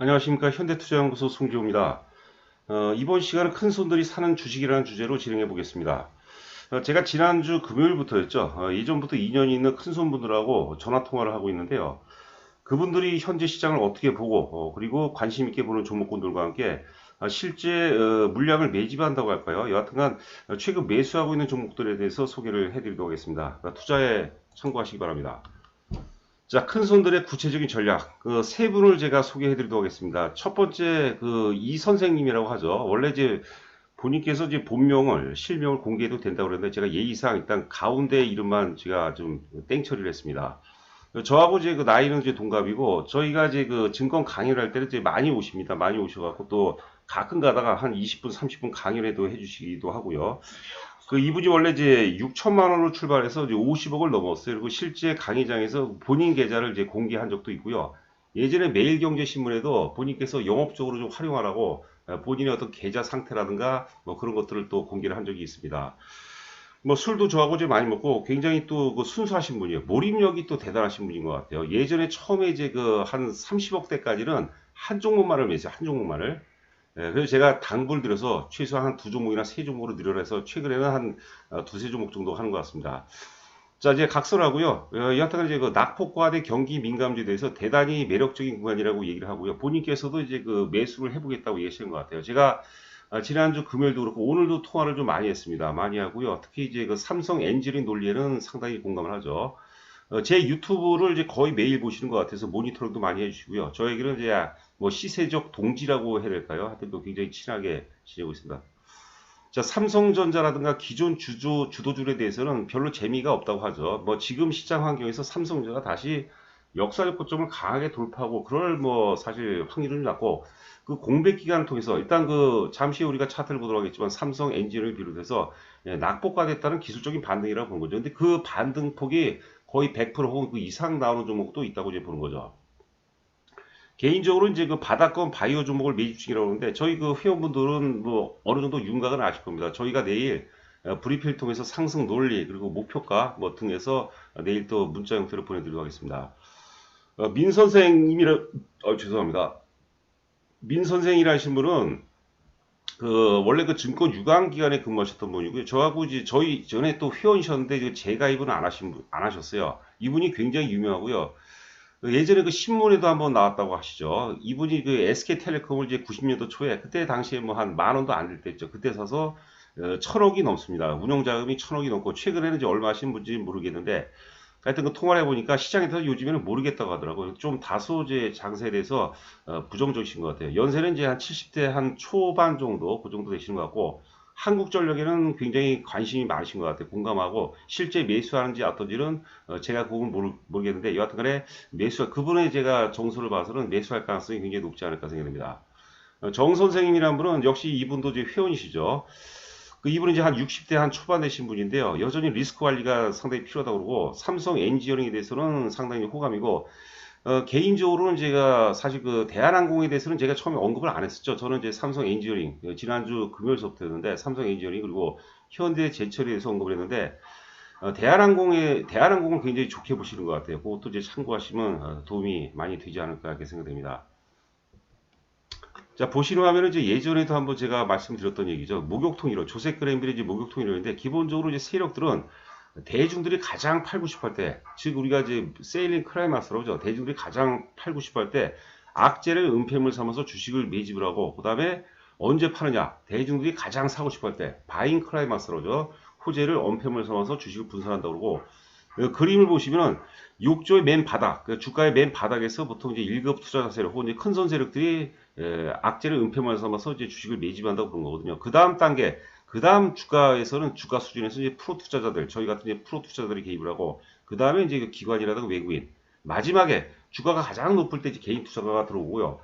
안녕하십니까. 현대투자연구소 송지호입니다. 이번 시간은 큰손들이 사는 주식이라는 주제로 진행해 보겠습니다. 제가 지난주 금요일부터였죠. 예전부터 인연이 있는 큰손분들하고 전화통화를 하고 있는데요. 그분들이 현재 시장을 어떻게 보고 그리고 관심 있게 보는 종목군들과 함께 실제 물량을 매집한다고 할까요? 여하튼간 최근 매수하고 있는 종목들에 대해서 소개를 해드리도록 하겠습니다. 투자에 참고하시기 바랍니다. 자, 큰 손들의 구체적인 전략, 그 세 분을 제가 소개해 드리도록 하겠습니다. 첫 번째, 이 선생님이라고 하죠. 원래 이제 본인께서 이제 본명을, 실명을 공개해도 된다고 그랬는데, 제가 예의상 일단 가운데 이름만 제가 좀 땡처리를 했습니다. 저하고 이제 그 나이는 이제 동갑이고, 저희가 이제 그 증권 강의를 할 때는 이제 많이 오십니다. 많이 오셔갖고 또 가끔 가다가 한 20분, 30분 강의라도 해주시기도 하고요. 이분이 원래 이제 6천만 원으로 출발해서 이제 50억을 넘었어요. 그리고 실제 강의장에서 본인 계좌를 이제 공개한 적도 있고요. 예전에 매일경제신문에도 본인께서 영업적으로 좀 활용하라고 본인의 어떤 계좌 상태라든가 뭐 그런 것들을 또 공개를 한 적이 있습니다. 뭐 술도 저하고 이제 많이 먹고 굉장히 또 그 순수하신 분이에요. 몰입력이 또 대단하신 분인 것 같아요. 예전에 처음에 이제 그 한 30억대까지는 한 종목만을 매세요. 한 종목만을. 그래서 제가 당부를 드려서 최소한 한 두 종목이나 세 종목으로 늘려라 해서 최근에는 한 두세 종목 정도 하는 것 같습니다. 자, 이제 각설하고요. 여하튼 이제 그 낙폭과대 경기 민감지에 대해서 대단히 매력적인 구간이라고 얘기를 하고요. 본인께서도 이제 그 매수를 해보겠다고 얘기하시는 것 같아요. 제가 지난주 금요일도 그렇고 오늘도 통화를 좀 많이 했습니다. 많이 하고요. 특히 이제 그 삼성 엔지니어링 논리에는 상당히 공감을 하죠. 제 유튜브를 이제 거의 매일 보시는 것 같아서 모니터링도 많이 해주시고요. 저에게는 이제 뭐 시세적 동지라고 해야 될까요? 하여튼 또 굉장히 친하게 지내고 있습니다. 자, 삼성전자라든가 기존 주도주에 대해서는 별로 재미가 없다고 하죠. 뭐 지금 시장 환경에서 삼성전자가 다시 역사적 고점을 강하게 돌파하고 그럴 뭐 사실 확률은 낮고 그 공백 기간을 통해서 일단 그 잠시 후에 우리가 차트를 보도록 하겠지만 삼성 엔진을 비롯해서 낙폭과됐다는 기술적인 반등이라고 보는 거죠. 근데 그 반등폭이 거의 100% 혹은 그 이상 나오는 종목도 있다고 이제 보는 거죠. 개인적으로 이제 그 바닥권 바이오 종목을 매집 중이라고 하는데 저희 그 회원분들은 뭐 어느 정도 윤곽은 아실 겁니다. 저희가 내일 브리핑을 통해서 상승 논리 그리고 목표가 뭐 등에서 내일 또 문자 형태로 보내드리도록 하겠습니다. 민 선생님이라 죄송합니다. 민 선생이라신 분은 원래 그 증권 유관기관에 근무하셨던 분이고요. 저하고 이제 저희 전에 또 회원이셨는데 재가입은 안 하셨어요. 이분이 굉장히 유명하고요. 예전에 그 신문에도 한번 나왔다고 하시죠. 이분이 그 SK텔레콤을 이제 90년도 초에 그때 당시에 뭐 한 만 원도 안 될 때죠. 그때 사서 천억이 넘습니다. 운영 자금이 천억이 넘고 최근에는 이제 얼마 하신 분인지 모르겠는데 하여튼 그 통화를 해보니까 시장에서 요즘에는 모르겠다고 하더라고요. 좀 다소 이제 장세에 대해서 부정적이신 것 같아요. 연세는 이제 한 70대 한 초반 정도 그 정도 되시는 것 같고 한국전력에는 굉장히 관심이 많으신 것 같아요. 공감하고 실제 매수하는지 어떤지는 제가 그건 모르겠는데 여하튼간에 그분의 제가 정수를 봐서는 매수할 가능성이 굉장히 높지 않을까 생각됩니다. 정 선생님이란 분은 역시 이분도 이제 회원이시죠. 이분은 이제 한 60대 한 초반 되신 분인데요. 여전히 리스크 관리가 상당히 필요하다고 그러고 삼성 엔지니어링에 대해서는 상당히 호감이고 개인적으로는 제가 사실 그 대한항공에 대해서는 제가 처음에 언급을 안 했었죠. 저는 이제 삼성 엔지니어링 지난주 금요일서부터 했는데 삼성 엔지니어링 그리고 현대 제철에 대해서 언급을 했는데 대한항공을 굉장히 좋게 보시는 것 같아요. 그것도 이제 참고하시면 도움이 많이 되지 않을까 이렇게 생각됩니다. 자, 보시려 하면은 이제 예전에도 한번 제가 말씀드렸던 얘기죠. 목욕통이론, 조세 그램빌의 이제 목욕통이론인데, 기본적으로 이제 세력들은 대중들이 가장 팔고 싶어 할 때, 즉, 우리가 이제 세일링 크라이마스라고 하죠. 대중들이 가장 팔고 싶어 할 때, 악재를 은폐물 삼아서 주식을 매집을 하고, 그 다음에 언제 파느냐? 대중들이 가장 사고 싶어 할 때, 바잉 크라이마스라고 하죠. 호재를 은폐물 삼아서 주식을 분산한다고 그러고, 그림을 보시면 6조의 맨 바닥, 주가의 맨 바닥에서 보통 이제 1급 투자자 세력 혹은 이제 큰손 세력들이 악재를 은폐만 삼아서 이제 주식을 매집한다고 그런 거거든요. 그 다음 단계, 그 다음 주가에서는 주가 수준에서 이제 프로 투자자들, 저희 같은 이제 프로 투자자들이 개입을 하고, 그 다음에 이제 그 기관이라든가 외국인, 마지막에 주가가 가장 높을 때 이제 개인 투자가가 들어오고요.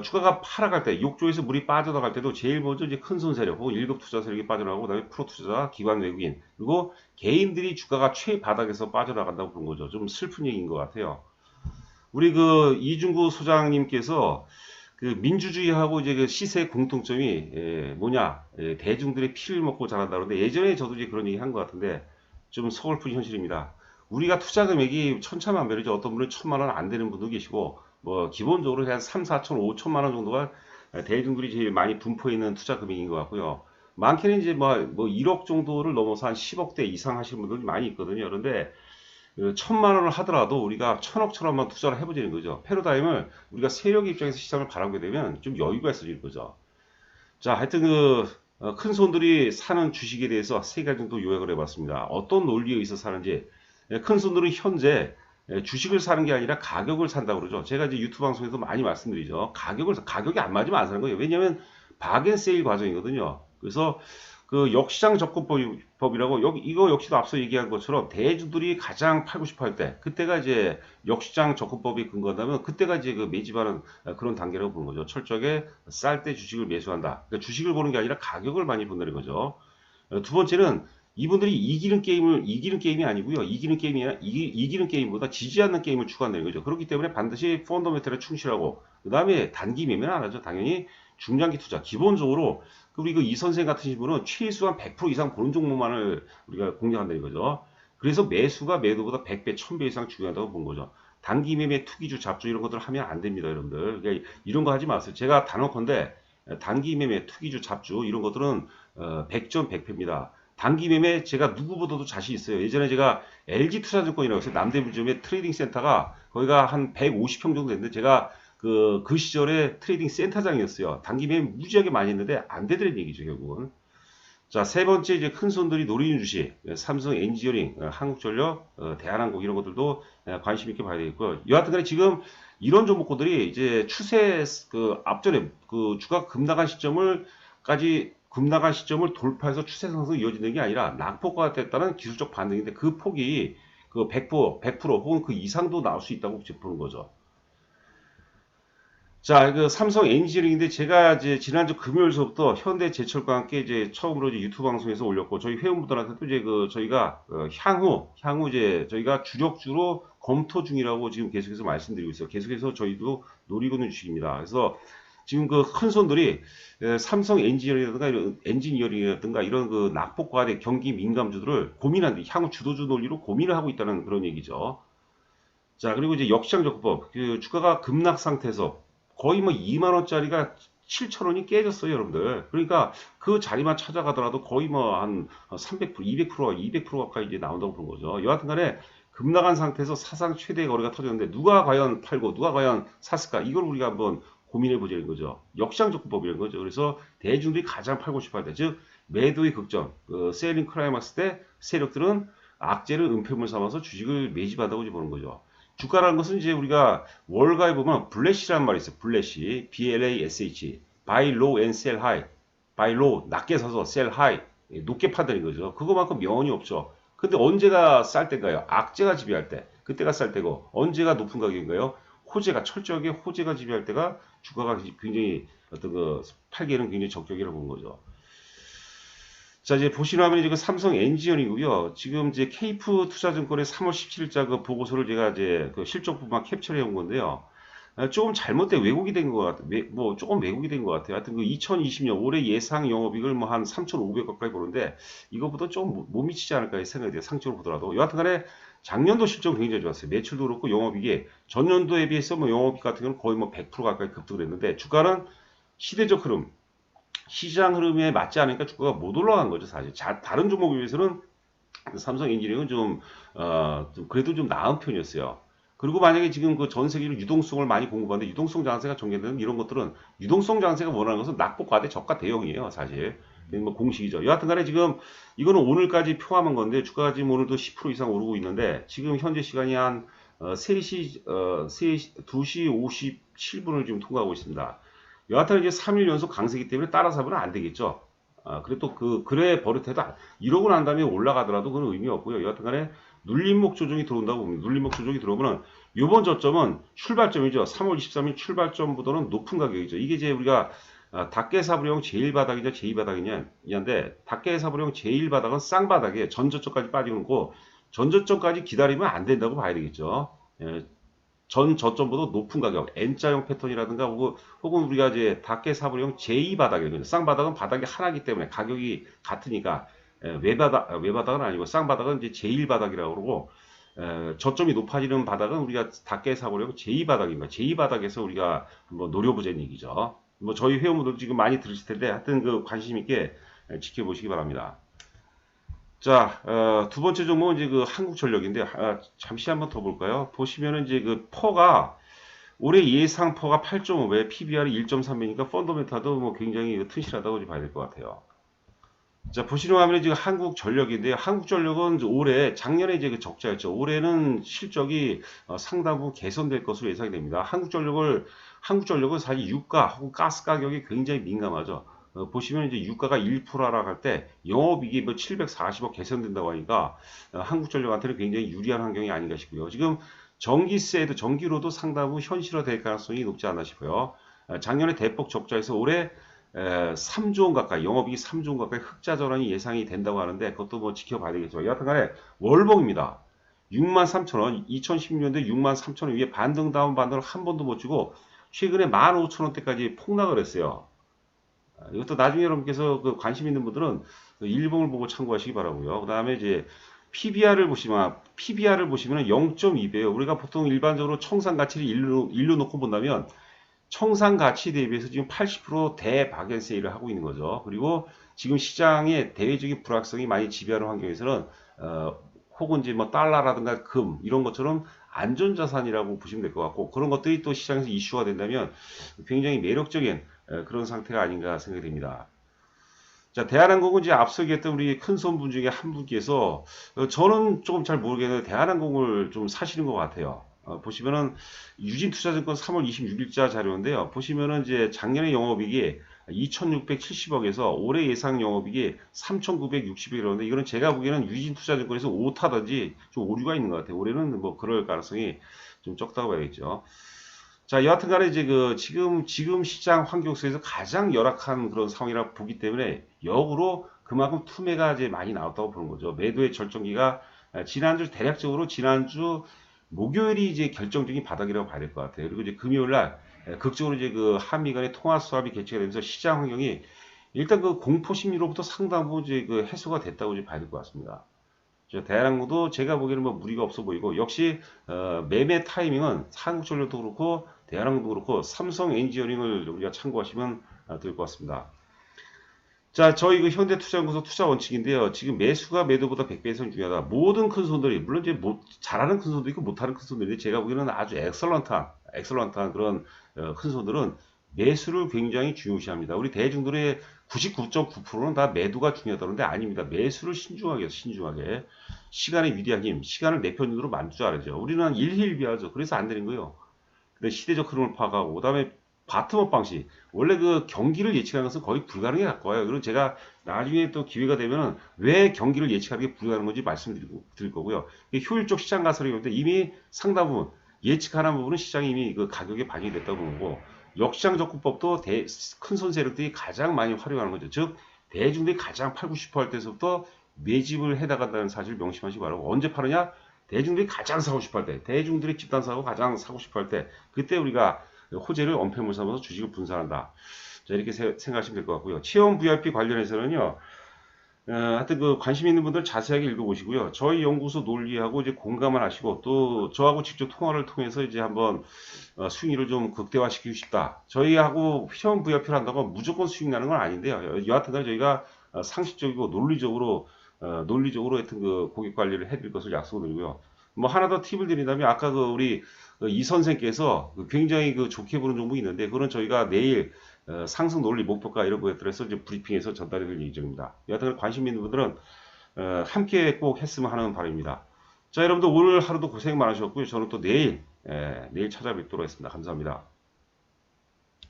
주가가 하락할 때, 욕조에서 물이 빠져나갈 때도 제일 먼저 이제 큰손 세력 혹은 1급 투자 세력이 빠져나가고, 그다음에 프로 투자자, 기관 외국인, 그리고 개인들이 주가가 최바닥에서 빠져나간다고 보는 거죠. 좀 슬픈 얘기인 것 같아요. 우리 그 이중구 소장님께서 그 민주주의하고 이제 그 시세의 공통점이 뭐냐? 대중들의 피를 먹고 자란다 그러는데 예전에 저도 이제 그런 얘기 한 것 같은데 좀 서글픈 현실입니다. 우리가 투자 금액이 천차만별이죠. 어떤 분은 1,000만 원 안 되는 분도 계시고 뭐 기본적으로 한 3, 4천, 5천만 원 정도가 대중들이 제일 많이 분포해 있는 투자 금액인 것 같고요. 많게는 이제 뭐 1억 정도를 넘어서 한 10억대 이상 하시는 분들이 많이 있거든요. 그런데 그 1,000만 원을 하더라도 우리가 1,000억처럼만 투자를 해보자는 거죠. 패러다임을 우리가 세력의 입장에서 시장을 바라보게 되면 좀 여유가 있어질 거죠. 자, 하여튼 큰 손들이 사는 주식에 대해서 세 가지 정도 요약을 해봤습니다. 어떤 논리에 의해서 사는지. 큰 손들은 현재 주식을 사는 게 아니라 가격을 산다고 그러죠. 제가 이제 유튜브 방송에서 많이 말씀드리죠. 가격이 안 맞으면 안 사는 거예요. 왜냐하면 박앤세일 과정이거든요. 그래서 그 역시장 접근법이라고 이거 역시도 앞서 얘기한 것처럼 대주들이 가장 팔고 싶어 할 때 그때가 이제 역시장 접근법이 근거하다면 그때가 이제 그 매집하는 그런 단계라고 보는 거죠. 철저하게 쌀 때 주식을 매수한다. 그러니까 주식을 보는 게 아니라 가격을 많이 본다는 거죠. 두 번째는 이분들이 이기는 게임이 아니고요. 이기는 게임이 아니라 이기는 게임보다 지지 않는 게임을 추구한다는 거죠. 그렇기 때문에 반드시 펀더멘털에 충실하고 그 다음에 단기 매매는 안 하죠. 당연히 중장기 투자. 기본적으로 그리고 이 선생 같은 분은 최소한 100% 이상 보는 종목만을 우리가 공략한다는 거죠. 그래서 매수가 매도보다 100배, 1000배 이상 중요하다고 본 거죠. 단기 매매, 투기주, 잡주 이런 것들 하면 안 됩니다, 여러분들. 그러니까 이런 거 하지 마세요. 제가 단언컨대 단기 매매, 투기주, 잡주 이런 것들은 100점 100패입니다. 단기 매매 제가 누구보다도 자신 있어요. 예전에 제가 LG투자증권이라고 했어요. 남대문점에 트레이딩 센터가 거기가 한 150평 정도 됐는데 제가 그 시절에 트레이딩 센터장이었어요. 단기 매매 무지하게 많이 했는데 안 되더란 얘기죠, 결국은. 자, 세 번째 이제 큰 손들이 노리는 주식, 삼성 엔지니어링, 한국전력, 대한항공 이런 것들도 관심 있게 봐야 되겠고요. 여하튼간에 지금 이런 종목들이 이제 추세 앞전에 그 주가 급나간 시점을 돌파해서 추세 상승 이어지는 게 아니라 낙폭과 됐다는 기술적 반등인데 그 폭이 그 100% 혹은 그 이상도 나올 수 있다고 보는 거죠. 자, 그 삼성 엔지니어링인데 제가 이제 지난주 금요일서부터 현대제철과 함께 이제 처음으로 이제 유튜브 방송에서 올렸고 저희 회원분들한테도 이제 저희가 향후 이제 저희가 주력주로 검토 중이라고 지금 계속해서 말씀드리고 있어요. 계속해서 저희도 노리고 있는 주식입니다. 그래서 지금 그 큰 손들이 삼성 엔지니어링이라든가 이런 그 낙폭과대 경기 민감주들을 고민하는 향후 주도주 논리로 고민을 하고 있다는 그런 얘기죠. 자, 그리고 이제 역시장 접근법. 그 주가가 급락 상태에서 거의 뭐 2만 원짜리가 7천 원이 깨졌어요, 여러분들. 그러니까 그 자리만 찾아가더라도 거의 뭐 한 300%, 200% 가까이 이제 나온다고 보는 거죠. 여하튼 간에 급락한 상태에서 사상 최대 거래가 터졌는데 누가 과연 팔고 누가 과연 샀을까? 이걸 우리가 한번 고민해 보자는 거죠. 역시장 접근법이라는 거죠. 그래서 대중들이 가장 팔고 싶어 할 때, 즉 매도의 극점, 세일링 클라이막스 때 세력들은 악재를 은폐물 삼아서 주식을 매집한다고 보는 거죠. 주가라는 것은 이제 우리가 월가에 보면 블래시라는 말이 있어요. 블래시, BLASH, buy low and sell high. buy low, 낮게 사서 sell high, 높게 판다는 거죠. 그거만큼 명언이 없죠. 근데 언제가 쌀 때인가요? 악재가 지배할 때. 그때가 쌀 때고 언제가 높은 가격인가요? 철저하게 호재가 지배할 때가 주가가 굉장히 어떤 팔기에는 굉장히 적격이라고 보는 거죠. 자, 이제 보시면 이제 그 삼성 엔지니어링이고요. 지금 이제 케이프 투자증권의 3월 17일자 그 보고서를 제가 이제 그 실적 부분만 캡처해 온 건데요. 조금 잘못된 왜곡이 된 것 같아요. 조금 왜곡이 된 것 같아요. 하여튼 그 2020년 올해 예상 영업이익을 뭐 한 3,500 가까이 보는데 이거보다 좀 못 미치지 않을까 생각이 돼요. 상적으로 보더라도. 여하튼 간에 작년도 실적은 굉장히 좋았어요. 매출도 그렇고 영업이익이 전년도에 비해서 뭐 영업이익 같은 경우는 거의 뭐 100% 가까이 급등을 했는데 주가는 시대적 흐름, 시장 흐름에 맞지 않으니까 주가가 못 올라간 거죠, 사실. 다른 종목에 비해서는 삼성 엔지니어링은 그래도 좀 나은 편이었어요. 그리고 만약에 지금 그 전 세계로 유동성을 많이 공급하는데 유동성 장세가 전개되는 이런 것들은 유동성 장세가 원하는 것은 낙폭 과대 저가 대형이에요, 사실. 뭐 공식이죠. 여하튼 간에 지금 이거는 오늘까지 표함한 건데 주가가 지금 오늘도 10% 이상 오르고 있는데 지금 현재 시간이 한 2시 57분을 지금 통과하고 있습니다. 여하튼 이제 3일 연속 강세기 때문에 따라서 하면 안 되겠죠. 그래 그래 버릇해도 이러고 난 다음에 올라가더라도 그건 의미 없고요. 여하튼 간에 눌림목 조정이 들어온다고 봅니다. 눌림목 조정이 들어오면은 이번 저점은 출발점이죠. 3월 23일 출발점보다는 높은 가격이죠. 이게 이제 우리가 닭개사부령 제1바닥이냐 제2바닥이냐인데 닭개사부령 제1바닥은 쌍바닥에 전저점까지 빠지는 거고 전저점까지 기다리면 안 된다고 봐야 되겠죠. 전 저점보다 높은 가격, N자형 패턴이라든가 혹은 우리가 이제 닭개사부령 제2바닥이거든요. 쌍바닥은 바닥이 하나이기 때문에 가격이 같으니까 외바닥은 아니고 쌍바닥은 이제 제1바닥이라고 그러고 저점이 높아지는 바닥은 우리가 다 깨사보려고 제2바닥입니다. 제2바닥에서 우리가 한번 노려보자는 얘기죠. 뭐 저희 회원분들 지금 많이 들으실 텐데 하여튼 그 관심 있게 지켜보시기 바랍니다. 자, 두 번째 종목은 이제 그 한국전력인데, 잠시 한번 더 볼까요? 보시면은 이제 그 퍼가, 올해 예상 퍼가 8.5배, PBR이 1.3배니까 펀더멘탈도 뭐 굉장히 튼실하다고 봐야 될 것 같아요. 자, 보시는 화면에 지금 한국전력인데요. 한국전력은 올해, 작년에 이제 그 적자였죠. 올해는 실적이 상당 부분 개선될 것으로 예상이 됩니다. 한국전력은 사실 유가 혹은 가스 가격이 굉장히 민감하죠. 보시면 이제 유가가 1% 하락할 때 영업이익이 뭐 740억 개선된다고 하니까 한국전력한테는 굉장히 유리한 환경이 아닌가 싶고요. 지금 전기세도 전기로도 상당 부분 현실화될 가능성이 높지 않나 싶어요. 작년에 대폭 적자에서 올해 3조 원 가까이, 영업이익이 3조 원 가까이 흑자 전환이 예상이 된다고 하는데 그것도 뭐 지켜봐야 되겠죠. 여하튼간에 월봉입니다. 63,000원, 2016년도에 63,000원 위에 반등 다운 반등을 한 번도 못 주고 최근에 15,000원대까지 폭락을 했어요. 이것도 나중에 여러분께서 그 관심 있는 분들은 그 일봉을 보고 참고하시기 바라고요. 그 다음에 이제 PBR을 보시면 0.2배예요. 우리가 보통 일반적으로 청산 가치를 일로 놓고 본다면 청산 가치 대비해서 지금 80% 대박연 세일을 하고 있는 거죠. 그리고 지금 시장의 대외적인 불확성이 많이 지배하는 환경에서는 혹은 이제 뭐 달러라든가 금 이런 것처럼 안전자산이라고 보시면 될 것 같고 그런 것들이 또 시장에서 이슈가 된다면 굉장히 매력적인 그런 상태가 아닌가 생각이 됩니다. 자, 대한항공은 이제 앞서 얘기했던 우리 큰 손분 중에 한 분께서 저는 조금 잘 모르겠는데 대한항공을 좀 사시는 것 같아요. 보시면은 유진투자증권 3월 26일자 자료인데요. 보시면은 이제 작년에 영업이익이 2,670억에서 올해 예상 영업이익이 3,960억이라는데 이거는 제가 보기에는 유진투자증권에서 오타든지 좀 오류가 있는 것 같아요. 올해는 뭐 그럴 가능성이 좀 적다고 봐야겠죠. 자, 여하튼 간에 이제 그 지금 시장 환경 속에서 가장 열악한 그런 상황이라 보기 때문에 역으로 그만큼 투매가 이제 많이 나왔다고 보는 거죠. 매도의 절정기가 지난주 대략적으로 지난주 목요일이 이제 결정적인 바닥이라고 봐야 될 것 같아요. 그리고 이제 금요일 날 극적으로 이제 그 한미 간의 통화 수합이 개최가 되면서 시장 환경이 일단 그 공포 심리로부터 상당 부분 이제 그 해소가 됐다고 이제 봐야 될 것 같습니다. 대한항공도 제가 보기에는 뭐 무리가 없어 보이고 역시 매매 타이밍은 한국전력도 그렇고 대한항공도 그렇고 삼성 엔지니어링을 우리가 참고하시면 될 것 같습니다. 자, 저희 그 현대투자연구소 투자 원칙인데요. 지금 매수가 매도보다 100배 이상 중요하다. 모든 큰 손들이 물론 이제 잘하는 큰 손도 있고 못하는 큰 손들인데 제가 보기에는 아주 엑설런트한 그런 큰 손들은 매수를 굉장히 중요시합니다. 우리 대중들의 99.9%는 다 매도가 중요하다는데 아닙니다. 매수를 신중하게 해서 신중하게 시간의 위대한 힘, 시간을 내 편으로 만들 줄 알아야죠. 우리는 일희일비하죠. 그래서 안 되는 거예요. 근데 시대적 흐름을 파악하고 그다음에 바텀업 방식. 원래 그 경기를 예측하는 것은 거의 불가능에 가까워요. 그럼 제가 나중에 또 기회가 되면은 왜 경기를 예측하는 게 불가능한 건지 말씀드릴 거고요. 효율적 시장 가설이 있는데 이미 상당 부분 예측하는 부분은 시장이 이미 그 가격에 반영이 됐다고 보는 거고 역시장 접근법도 큰 손 세력들이 가장 많이 활용하는 거죠. 즉 대중들이 가장 팔고 싶어 할 때서부터 매집을 해 나간다는 사실을 명심하시기 바라고 언제 파느냐? 대중들이 가장 사고 싶어 할 때, 대중들이 집단 사고 가장 사고 싶어 할 때, 그때 우리가 호재를 엄폐물 삼아서 주식을 분산한다. 자, 이렇게 생각하시면 될 것 같고요. 체험 VIP 관련해서는요, 하여튼 그 관심 있는 분들 자세하게 읽어보시고요. 저희 연구소 논리하고 이제 공감을 하시고 또 저하고 직접 통화를 통해서 이제 한번 수익률을 좀 극대화시키고 싶다. 저희하고 체험 VIP를 한다고 무조건 수익 나는 건 아닌데요. 여하튼간 저희가 상식적이고 논리적으로 하여튼 그 고객 관리를 해드릴 것을 약속을 드리고요. 뭐 하나 더 팁을 드린다면 아까 그 우리 이 선생께서 굉장히 그 좋게 보는 종목이 있는데 그건 저희가 내일 상승 논리 목표가 이런 것들에서 이제 브리핑해서 전달해 드릴 예정입니다. 여하튼 관심 있는 분들은 함께 꼭 했으면 하는 바람입니다. 자, 여러분들 오늘 하루도 고생 많으셨고요. 저는 또 내일 찾아뵙도록 하겠습니다. 감사합니다.